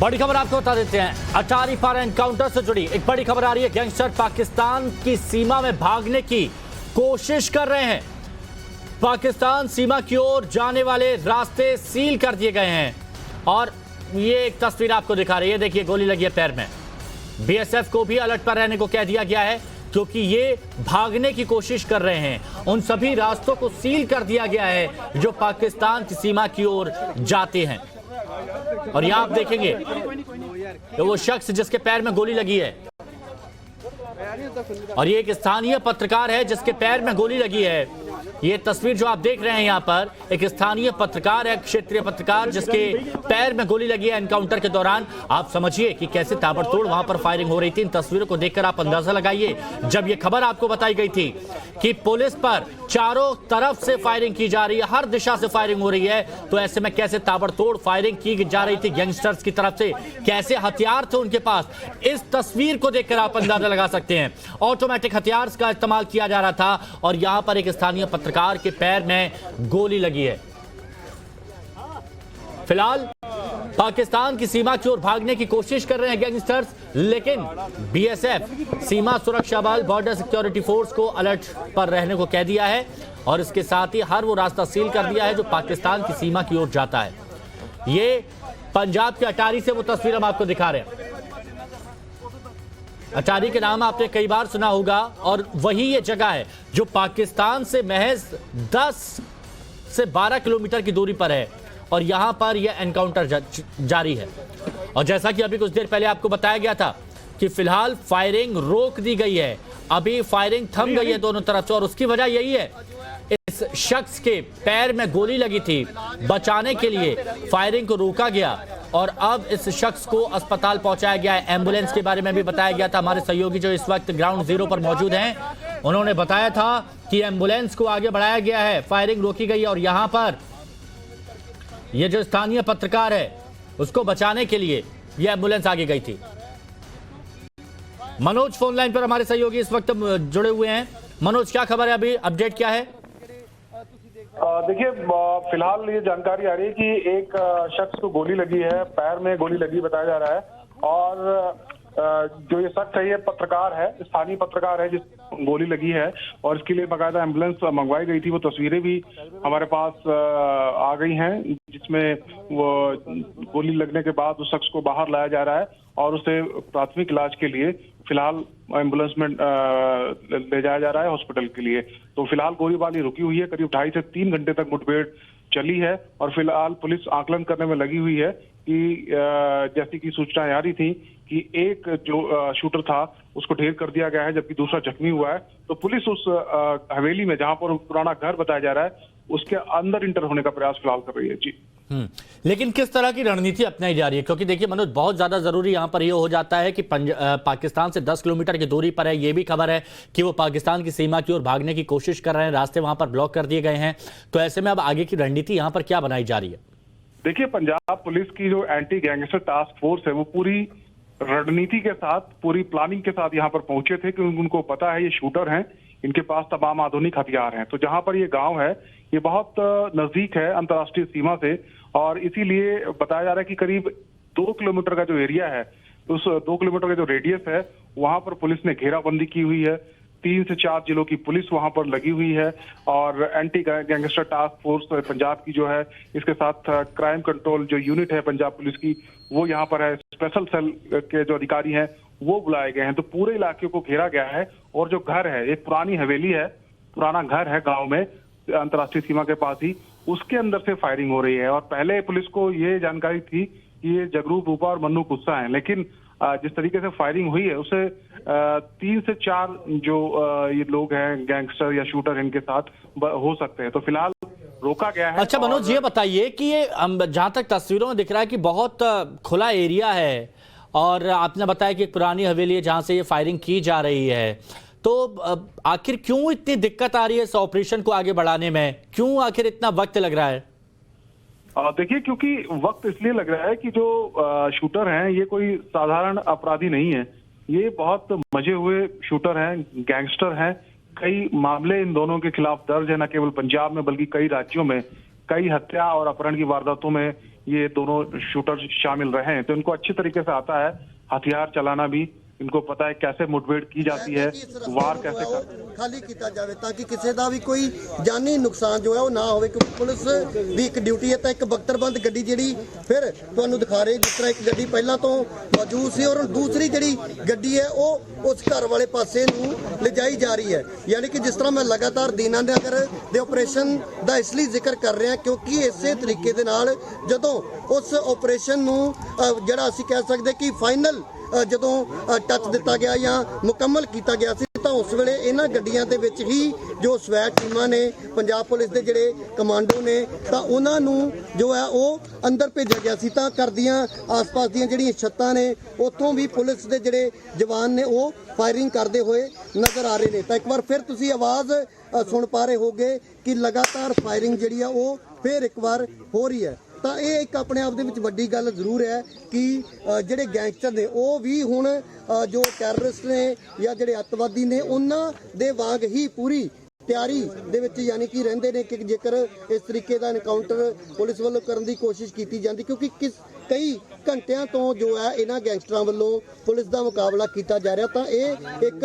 बड़ी खबर आपको बता देते हैं। अटारी पार एनकाउंटर से जुड़ी एक बड़ी खबर आ रही है। गैंगस्टर पाकिस्तान की सीमा में भागने की कोशिश कर रहे हैं। पाकिस्तान सीमा की ओर जाने वाले रास्ते सील कर दिए गए हैं और ये एक तस्वीर आपको दिखा रही है। देखिए, गोली लगी है पैर में। बीएसएफ को भी अलर्ट पर रहने को कह दिया गया है क्योंकि ये भागने की कोशिश कर रहे हैं। उन सभी रास्तों को सील कर दिया गया है जो पाकिस्तान की सीमा की ओर जाते हैं। और यहां आप देखेंगे तो वो शख्स जिसके पैर में गोली लगी है, और ये एक स्थानीय पत्रकार है जिसके पैर में गोली लगी है। ये तस्वीर जो आप देख रहे हैं यहाँ पर, एक स्थानीय पत्रकार है, क्षेत्रीय पत्रकार, जिसके पैर में गोली लगी है एनकाउंटर के दौरान। आप समझिए कि कैसे ताबड़तोड़ वहां पर फायरिंग हो रही थी। इन तस्वीरों को देखकर आप अंदाजा लगाइए। जब ये खबर आपको बताई गई थी कि पुलिस पर चारों तरफ से फायरिंग की जा रही है, हर दिशा से फायरिंग हो रही है, तो ऐसे में कैसे ताबड़तोड़ फायरिंग की जा रही थी गैंगस्टर्स की तरफ से, कैसे हथियार थे उनके पास, इस तस्वीर को देखकर आप अंदाजा लगा सकते हैं। ऑटोमेटिक हथियार का इस्तेमाल किया जा रहा था और यहां पर एक स्थानीय पत्रकार के पैर में गोली लगी है। फिलहाल पाकिस्तान की सीमा की ओर भागने की कोशिश कर रहे हैं गैंगस्टर्स, लेकिन बीएसएफ, सीमा सुरक्षा बल, बॉर्डर सिक्योरिटी फोर्स को अलर्ट पर रहने को कह दिया है और इसके साथ ही हर वो रास्ता सील कर दिया है जो पाकिस्तान की सीमा की ओर जाता है। ये पंजाब के अटारी से वो तस्वीर हम आपको दिखा रहे हैं। अटारी के नाम आपने कई बार सुना होगा और वही ये जगह है जो पाकिस्तान से महज 10 से 12 किलोमीटर की दूरी पर है और यहां पर यह एनकाउंटर जारी है। और जैसा कि अभी कुछ देर पहले आपको बताया गया था कि फिलहाल फायरिंग रोक दी गई है, अभी फायरिंग थम गई है दोनों तरफ से, और उसकी वजह यही है, इस शख्स के पैर में गोली लगी थी, बचाने के लिए फायरिंग को रोका गया और अब इस शख्स को अस्पताल पहुंचाया गया है। एम्बुलेंस के बारे में भी बताया गया था। हमारे सहयोगी जो इस वक्त ग्राउंड जीरो पर मौजूद हैं, उन्होंने बताया था कि एम्बुलेंस को आगे बढ़ाया गया है, फायरिंग रोकी गई है और यहां पर ये जो स्थानीय पत्रकार है उसको बचाने के लिए यह एम्बुलेंस आगे गई थी। मनोज फोन लाइन पर हमारे सहयोगी इस वक्त जुड़े हुए हैं। मनोज, क्या खबर है, अभी अपडेट क्या है? देखिए, फिलहाल ये जानकारी आ रही है कि एक शख्स को गोली लगी है, पैर में गोली लगी बताया जा रहा है। और जो ये शख्स है ये पत्रकार है, स्थानीय पत्रकार है जिस गोली लगी है और इसके लिए बाकायदा एम्बुलेंस मंगवाई गई थी। वो तस्वीरें भी हमारे पास आ गई हैं जिसमें वो गोली लगने के बाद उस शख्स को बाहर लाया जा रहा है और उसे प्राथमिक इलाज के लिए फिलहाल एम्बुलेंस में ले जाया जा रहा है हॉस्पिटल के लिए। तो फिलहाल गोलीबारी रुकी हुई है, करीब 2.5 से 3 घंटे तक मुठभेड़ चली है और फिलहाल पुलिस आकलन करने में लगी हुई है कि जैसी कि सूचनाएं आ रही थी कि एक जो शूटर था उसको ढेर कर दिया गया है जबकि दूसरा जख्मी हुआ है। तो पुलिस उस हवेली में जहां पर पुराना घर बताया जा रहा है उसके अंदर इंटर होने का प्रयास फिलहाल कर रही है। जी, लेकिन किस तरह की रणनीति अपनाई जा रही है? क्योंकि देखिए मनोज, बहुत ज्यादा जरूरी यहां पर यह हो जाता है कि पाकिस्तान से 10 किलोमीटर की दूरी पर है। यह भी खबर है कि वो पाकिस्तान की सीमा की ओर भागने की कोशिश कर रहे हैं, रास्ते वहां पर ब्लॉक कर दिए गए हैं। तो ऐसे में अब आगे की रणनीति यहां पर क्या बनाई जा रही है? देखिए, पंजाब पुलिस की जो एंटी गैंगस्टर टास्क फोर्स है वो पूरी रणनीति के साथ, पूरी प्लानिंग के साथ यहाँ पर पहुंचे थे क्योंकि उनको पता है ये शूटर हैं, इनके पास तमाम आधुनिक हथियार हैं। तो जहां पर ये गांव है ये बहुत नजदीक है अंतर्राष्ट्रीय सीमा से और इसीलिए बताया जा रहा है कि करीब 2 किलोमीटर का जो एरिया है, उस 2 किलोमीटर का जो रेडियस है वहां पर पुलिस ने घेराबंदी की हुई है। 3 से 4 जिलों की पुलिस वहां पर लगी हुई है और anti gangster task force Punjab की जो है, इसके साथ क्राइम कंट्रोल जो यूनिट है पंजाब पुलिस की वो यहाँ पर है। स्पेशल सेल के जो अधिकारी हैं वो बुलाए गए हैं। तो पूरे इलाके को घेरा गया है और जो घर है, एक पुरानी हवेली है, पुराना घर है गाँव में अंतर्राष्ट्रीय सीमा के पास ही, उसके अंदर से फायरिंग हो रही है। और पहले पुलिस को ये जानकारी थी कि ये जगरूप रूपा और मन्नू कुस्सा है, लेकिन जिस तरीके से फायरिंग हुई है उसे 3 से 4 जो ये लोग हैं गैंगस्टर या शूटर इनके साथ हो सकते हैं। तो फिलहाल रोका गया है। अच्छा मनोज, ये बताइए कि ये जहां तक तस्वीरों में दिख रहा है कि बहुत खुला एरिया है और आपने बताया कि एक पुरानी हवेली है जहां से ये फायरिंग की जा रही है, तो आखिर क्यों इतनी दिक्कत आ रही है इस ऑपरेशन को आगे बढ़ाने में? क्यों आखिर इतना वक्त लग रहा है? देखिए, क्योंकि वक्त इसलिए लग रहा है कि जो शूटर हैं ये कोई साधारण अपराधी नहीं है, ये बहुत मजे हुए शूटर हैं, गैंगस्टर हैं। कई मामले इन दोनों के खिलाफ दर्ज है, न केवल पंजाब में बल्कि कई राज्यों में कई हत्या और अपहरण की वारदातों में ये दोनों शूटर शामिल रहे हैं। तो इनको अच्छी तरीके से आता है हथियार चलाना भी, इनको पता है कैसे मुठभेड़ की जाती है, वार कैसे करते हैं। खाली किया जाए ताकि किसी का भी कोई जानी नुकसान जो है वो ना हो, क्योंकि पुलिस की एक ड्यूटी है। तो एक बख्तरबंद गड्डी जी फिर तुहानू दिखा रहे जिस तरह एक गड्डी पहला तो मौजूद सी और दूसरी जी गड्डी है वो उस घर वाले पासे नू ले जाई जा रही है। यानी कि जिस तरह मैं लगातार दीनानगर दे ऑपरेशन का इसलिए जिक्र कर रहा क्योंकि इसे तरीके दे नाल जदों उस ऑपरेशन नू जिहड़ा असीं कह सकते कि फाइनल ਜਦੋਂ ਟੱਚ ਦਿੱਤਾ ਗਿਆ ਜਾਂ ਮੁਕੰਮਲ ਕੀਤਾ ਗਿਆ ਸੀ ਤਾਂ ਉਸ ਵੇਲੇ ਇਹਨਾਂ ਗੱਡੀਆਂ ਦੇ ਵਿੱਚ ਹੀ ਜੋ ਸਵੈਟ ਟੀਮਾਂ ਨੇ, ਪੰਜਾਬ ਪੁਲਿਸ ਦੇ ਜਿਹੜੇ ਕਮਾਂਡੋ ਨੇ, ਤਾਂ ਉਹਨਾਂ ਨੂੰ ਜੋ ਹੈ ਉਹ ਅੰਦਰ ਭੇਜਿਆ ਗਿਆ ਸੀ। ਤਾਂ ਘਰ ਦੀਆਂ ਆਸ-ਪਾਸ ਦੀਆਂ ਜਿਹੜੀਆਂ ਛੱਤਾਂ ਨੇ ਉੱਥੋਂ ਵੀ ਪੁਲਿਸ ਦੇ ਜਿਹੜੇ ਜਵਾਨ ਨੇ ਉਹ ਫਾਇਰਿੰਗ ਕਰਦੇ ਹੋਏ ਨਜ਼ਰ ਆ ਰਹੇ ਨੇ। ਤਾਂ ਇੱਕ ਵਾਰ ਫਿਰ ਤੁਸੀਂ ਆਵਾਜ਼ ਸੁਣ ਪਾ ਰਹੇ ਹੋਗੇ ਕਿ ਲਗਾਤਾਰ ਫਾਇਰਿੰਗ ਜਿਹੜੀ ਆ ਉਹ ਫਿਰ ਇੱਕ ਵਾਰ ਹੋ ਰਹੀ ਹੈ। ਤਾਂ ਇਹ ਇੱਕ ਆਪਣੇ ਆਪ ਦੇ ਵਿੱਚ ਵੱਡੀ ਗੱਲ ਜ਼ਰੂਰ ਹੈ ਕਿ ਜਿਹੜੇ ਗੈਂਗਸਟਰ ਨੇ ਉਹ ਵੀ ਹੁਣ ਜੋ ਟੈਰਰਿਸਟ ਨੇ ਜਾਂ ਜਿਹੜੇ ਅੱਤਵਾਦੀ ਨੇ ਉਹਨਾਂ ਦੇ ਵਾਂਗ ਹੀ ਪੂਰੀ ਤਿਆਰੀ ਦੇ ਵਿੱਚ ਯਾਨੀ ਕਿ ਰਹਿੰਦੇ ਨੇ ਕਿ ਜੇਕਰ ਇਸ ਤਰੀਕੇ ਦਾ ਐਨਕਾਊਂਟਰ ਪੁਲਿਸ ਵੱਲੋਂ ਕਰਨ ਦੀ ਕੋਸ਼ਿਸ਼ ਕੀਤੀ ਜਾਂਦੀ, ਕਿਉਂਕਿ ਕਈ ਘੰਟਿਆਂ ਤੋਂ ਜੋ ਹੈ ਇਹਨਾਂ ਗੈਂਗਸਟਰਾਂ ਵੱਲੋਂ ਪੁਲਿਸ ਦਾ ਮੁਕਾਬਲਾ ਕੀਤਾ ਜਾ ਰਿਹਾ। ਤਾਂ ਇਹ ਇੱਕ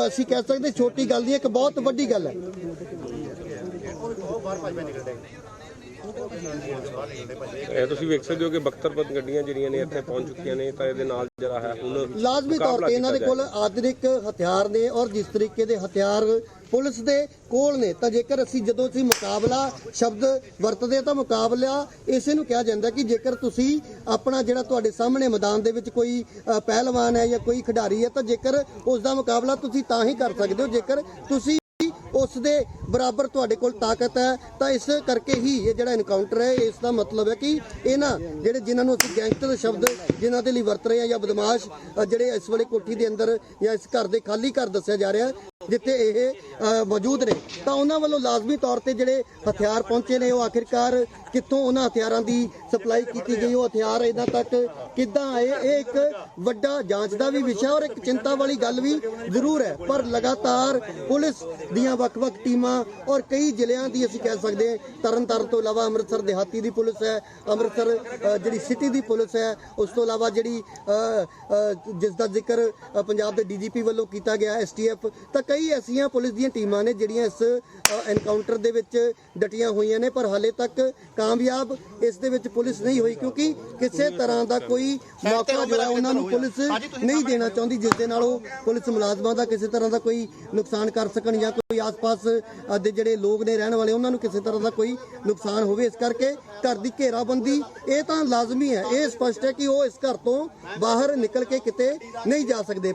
ਅਸੀਂ ਕਹਿ ਸਕਦੇ ਛੋਟੀ ਗੱਲ ਨਹੀਂ, ਇੱਕ ਬਹੁਤ ਵੱਡੀ ਗੱਲ ਹੈ। ਇਹ ਤੁਸੀਂ ਵੇਖ ਸਕਦੇ ਹੋ ਕਿ ਬਖਤਰਬੰਦ ਗੱਡੀਆਂ ਜਿਹੜੀਆਂ ਨੇ ਇੱਥੇ ਪਹੁੰਚ ਚੁੱਕੀਆਂ ਨੇ। ਤਾਂ ਇਹਦੇ ਨਾਲ ਜਿਹੜਾ ਹੈ ਹੁਣ ਲਾਜ਼ਮੀ ਤੌਰ ਤੇ ਇਹਨਾਂ ਦੇ ਕੋਲ ਆਧੁਨਿਕ ਹਥਿਆਰ ਨੇ ਔਰ ਜਿਸ ਤਰੀਕੇ ਦੇ ਹਥਿਆਰ ਪੁਲਿਸ ਦੇ ਕੋਲ ਨੇ, ਤਾਂ ਜੇਕਰ ਅਸੀਂ ਜਦੋਂ ਅਸੀਂ ਮੁਕਾਬਲਾ ਸ਼ਬਦ ਵਰਤਦੇ ਤਾਂ ਮੁਕਾਬਲਾ ਇਸੇ ਨੂੰ ਕਿਹਾ ਜਾਂਦਾ ਕਿ ਜੇਕਰ ਤੁਸੀਂ ਆਪਣਾ ਜਿਹੜਾ ਤੁਹਾਡੇ ਸਾਹਮਣੇ ਮੈਦਾਨ ਦੇ ਵਿੱਚ ਕੋਈ ਪਹਿਲਵਾਨ ਹੈ ਜਾਂ ਕੋਈ ਖਿਡਾਰੀ ਹੈ ਤਾਂ ਜੇਕਰ ਉਸ ਦਾ ਮੁਕਾਬਲਾ ਤੁਸੀਂ ਤਾਂ ਹੀ ਕਰ ਸਕਦੇ ਹੋ ਜੇਕਰ ਤੁਸੀਂ ਉਸ ਦੇ ਬਰਾਬਰ ਤੁਹਾਡੇ ਕੋਲ ਤਾਕਤ ਹੈ। ਤਾਂ ਇਸ ਕਰਕੇ ਹੀ ਇਹ ਜਿਹੜਾ ਐਨਕਾਊਂਟਰ ਹੈ ਇਸ ਦਾ ਮਤਲਬ ਹੈ ਕਿ ਇਹਨਾਂ ਜਿਹੜੇ ਜਿਨ੍ਹਾਂ ਨੂੰ ਅਸੀਂ ਗੈਂਗਸਟਰ ਸ਼ਬਦ ਜਿਨ੍ਹਾਂ ਦੇ ਲਈ ਵਰਤ ਰਹੇ ਹਾਂ ਜਾਂ ਬਦਮਾਸ਼ ਜਿਹੜੇ ਇਸ ਵੇਲੇ ਕੋਠੀ ਦੇ ਅੰਦਰ ਜਾਂ ਇਸ ਘਰ ਦੇ ਖਾਲੀ ਘਰ ਦੱਸਿਆ ਜਾ ਰਿਹਾ ਜਿੱਥੇ ਇਹ ਮੌਜੂਦ ਨੇ, ਤਾਂ ਉਹਨਾਂ ਵੱਲੋਂ ਲਾਜ਼ਮੀ ਤੌਰ ਤੇ ਜਿਹੜੇ ਹਥਿਆਰ ਪਹੁੰਚੇ ਨੇ ਉਹ ਆਖਿਰਕਾਰ ਕਿੱਥੋਂ ਉਹਨਾਂ ਹਥਿਆਰਾਂ ਦੀ ਸਪਲਾਈ ਕੀਤੀ ਗਈ, ਉਹ ਹਥਿਆਰ ਇਹਨਾਂ ਤੱਕ ਕਿੱਦਾਂ ਆਏ, ਇਹ ਇੱਕ ਵੱਡਾ ਜਾਂਚ ਦਾ ਵੀ ਵਿਸ਼ਾ ਔਰ ਇੱਕ ਚਿੰਤਾ ਵਾਲੀ ਗੱਲ ਵੀ ਜ਼ਰੂਰ ਹੈ। ਪਰ ਲਗਾਤਾਰ ਪੁਲਿਸ ਦੀਆਂ ਵੱਖ-ਵੱਖ ਟੀਮਾਂ ਔਰ ਕਈ ਜ਼ਿਲ੍ਹਿਆਂ ਦੀ ਅਸੀਂ ਕਹਿ ਸਕਦੇ ਹਾਂ, ਤਰਨਤਾਰਨ ਤੋਂ ਇਲਾਵਾ ਅੰਮ੍ਰਿਤਸਰ ਦਿਹਾਤੀ ਦੀ ਪੁਲਿਸ ਹੈ, ਅੰਮ੍ਰਿਤਸਰ ਜਿਹੜੀ ਸਿਟੀ ਦੀ ਪੁਲਿਸ ਹੈ, ਉਸ ਤੋਂ ਇਲਾਵਾ ਜਿਹੜੀ ਜਿਸ ਦਾ ਜ਼ਿਕਰ ਪੰਜਾਬ ਦੇ DGP ਵੱਲੋਂ ਕੀਤਾ ਗਿਆ STF, ਤਾਂ ਕਈ ਐਸੀਆਂ ਪੁਲਿਸ ਦੀਆਂ ਟੀਮਾਂ ਨੇ ਜਿਹੜੀਆਂ ਇਸ ਐਨਕਾਊਂਟਰ ਦੇ ਵਿੱਚ ਡਟੀਆਂ ਹੋਈਆਂ ਨੇ। ਪਰ ਹਾਲੇ ਤੱਕ ਕਾਮਯਾਬ ਇਸ ਦੇ ਵਿੱਚ ਪੁਲਿਸ ਨਹੀਂ ਹੋਈ ਕਿਉਂਕਿ ਕਿਸੇ ਤਰ੍ਹਾਂ ਦਾ ਕੋਈ ਮੌਕਾ ਜਿਹੜਾ ਉਹਨਾਂ ਨੂੰ ਪੁਲਿਸ ਨਹੀਂ ਦੇਣਾ ਚਾਹੁੰਦੀ ਜਿਸ ਦੇ ਨਾਲ ਉਹ ਪੁਲਿਸ ਮੁਲਾਜ਼ਮਾਂ ਦਾ ਕਿਸੇ ਤਰ੍ਹਾਂ ਦਾ ਕੋਈ ਨੁਕਸਾਨ ਕਰ ਸਕਣ ਜਾਂ ਕੋਈ ਆਸ-ਪਾਸ ਦੇ ਜਿਹੜੇ ਲੋਕ ਨੇ ਰਹਿਣ ਵਾਲੇ ਉਹਨਾਂ ਨੂੰ ਕਿਸੇ ਤਰ੍ਹਾਂ ਦਾ ਕੋਈ ਨੁਕਸਾਨ ਹੋਵੇ। ਇਸ ਕਰਕੇ ਘਰ ਦੀ ਘੇਰਾਬੰਦੀ ਇਹ ਤਾਂ ਲਾਜ਼ਮੀ ਹੈ। ਇਹ ਸਪਸ਼ਟ ਹੈ ਕਿ ਉਹ ਇਸ ਘਰ ਤੋਂ ਬਾਹਰ ਨਿਕਲ ਕੇ ਕਿਤੇ ਨਹੀਂ ਜਾ ਸਕਦੇ।